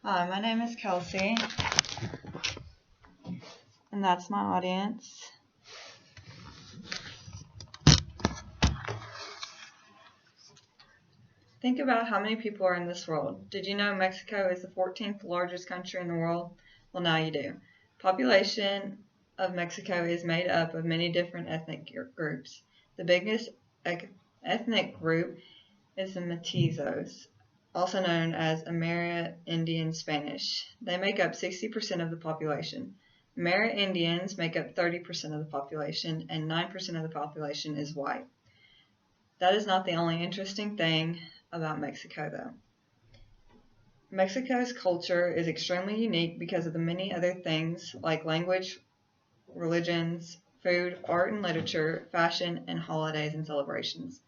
Hi, my name is Kelsey, and that's my audience. Think about how many people are in this world. Did you know Mexico is the 14th largest country in the world? Well, now you do. Population of Mexico is made up of many different ethnic groups. The biggest ethnic group is the Mestizos, also known as Amerindian Spanish. They make up 60% of the population. Amerindians make up 30% of the population, and 9% of the population is white. That is not the only interesting thing about Mexico, though. Mexico's culture is extremely unique because of the many other things like language, religions, food, art and literature, fashion, and holidays and celebrations.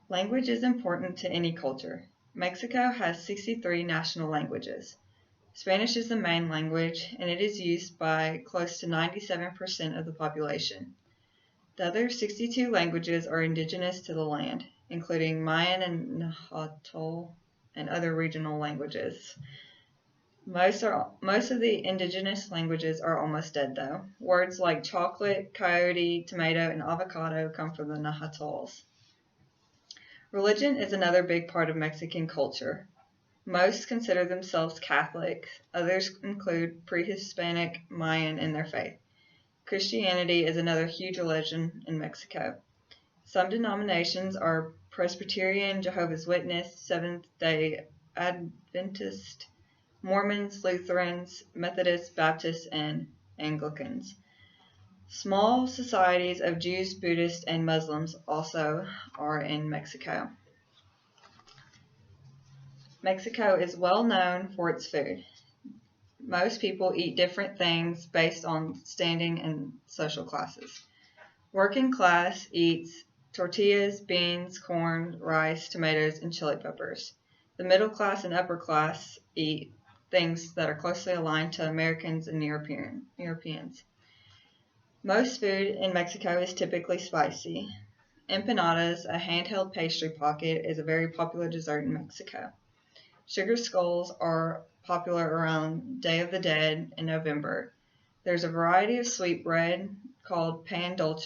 Language is important to any culture. Mexico has 63 national languages. Spanish is the main language, and it is used by close to 97% of the population. The other 62 languages are indigenous to the land, including Mayan and Nahuatl and other regional languages. Most of the indigenous languages are almost dead, though. Words like chocolate, coyote, tomato, and avocado come from the Nahuatls. Religion is another big part of Mexican culture. Most consider themselves Catholic. Others include pre-Hispanic Mayan in their faith. Christianity is another huge religion in Mexico. Some denominations are Presbyterian, Jehovah's Witness, Seventh-day Adventist, Mormons, Lutherans, Methodists, Baptists, and Anglicans. Small societies of Jews, Buddhists, and Muslims also are in Mexico. Mexico is well known for its food. Most people eat different things based on standing and social classes. Working class eats tortillas, beans, corn, rice, tomatoes, and chili peppers. The middle class and upper class eat things that are closely aligned to Americans and Europeans. Most food in Mexico is typically spicy. Empanadas, a handheld pastry pocket, is a very popular dessert in Mexico. Sugar skulls are popular around Day of the Dead in November. There's a variety of sweet bread called pan dulce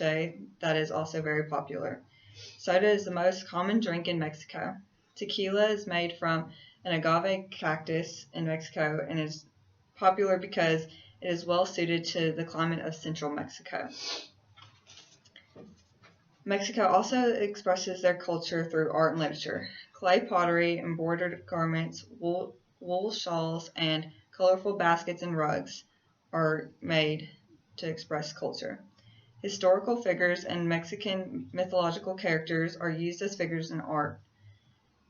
that is also very popular. Soda is the most common drink in Mexico. Tequila is made from an agave cactus in Mexico and is popular because it is well suited to the climate of central Mexico. Mexico also expresses their culture through art and literature. Clay pottery, embroidered garments, wool shawls, and colorful baskets and rugs are made to express culture. Historical figures and Mexican mythological characters are used as figures in art.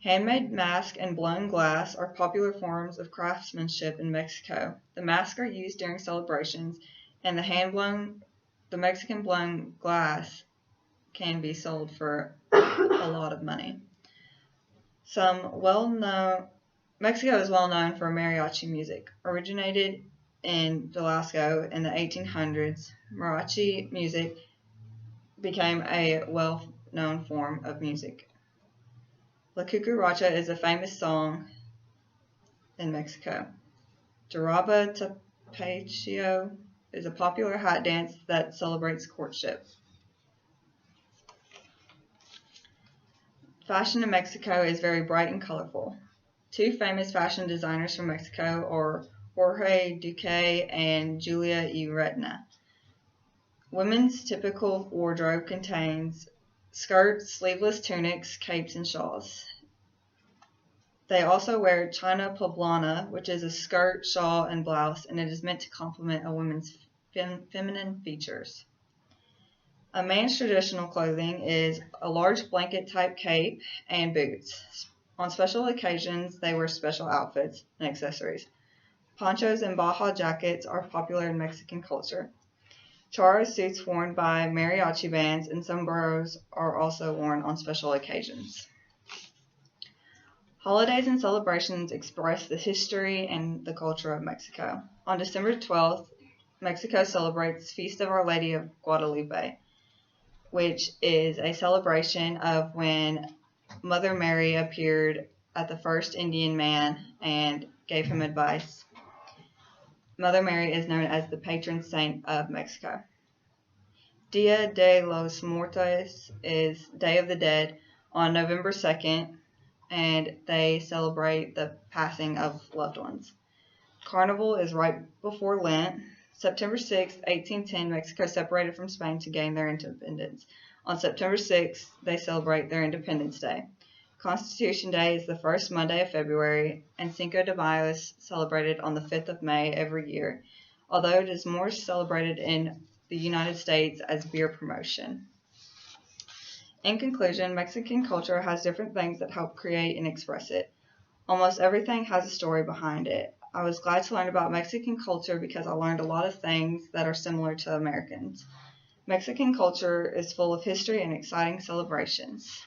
Handmade masks and blown glass are popular forms of craftsmanship in Mexico. The masks are used during celebrations, and the Mexican blown glass can be sold for a lot of money. Mexico is well known for mariachi music. Originated in Jalisco in the 1800s, mariachi music became a well-known form of music. La Cucaracha is a famous song in Mexico. Jaraba Tapatio is a popular hat dance that celebrates courtship. Fashion in Mexico is very bright and colorful. Two famous fashion designers from Mexico are Jorge Duque and Julia Uretna. Women's typical wardrobe contains skirts, sleeveless tunics, capes, and shawls. They also wear china poblana, which is a skirt, shawl, and blouse, and it is meant to complement a woman's feminine features. A man's traditional clothing is a large blanket-type cape and boots. On special occasions, they wear special outfits and accessories. Ponchos and Baja jackets are popular in Mexican culture. Charro suits worn by mariachi bands and sombreros are also worn on special occasions. Holidays and celebrations express the history and the culture of Mexico. On December 12th, Mexico celebrates Feast of Our Lady of Guadalupe, which is a celebration of when Mother Mary appeared at the first Indian man and gave him advice. Mother Mary is known as the patron saint of Mexico. Dia de los Muertos is Day of the Dead on November 2nd, and they celebrate the passing of loved ones. Carnival is right before Lent. September 6, 1810, Mexico separated from Spain to gain their independence. On September 6th, they celebrate their Independence Day. Constitution Day is the first Monday of February, and Cinco de Mayo is celebrated on the 5th of May every year, although it is more celebrated in the United States as beer promotion. In conclusion, Mexican culture has different things that help create and express it. Almost everything has a story behind it. I was glad to learn about Mexican culture because I learned a lot of things that are similar to Americans. Mexican culture is full of history and exciting celebrations.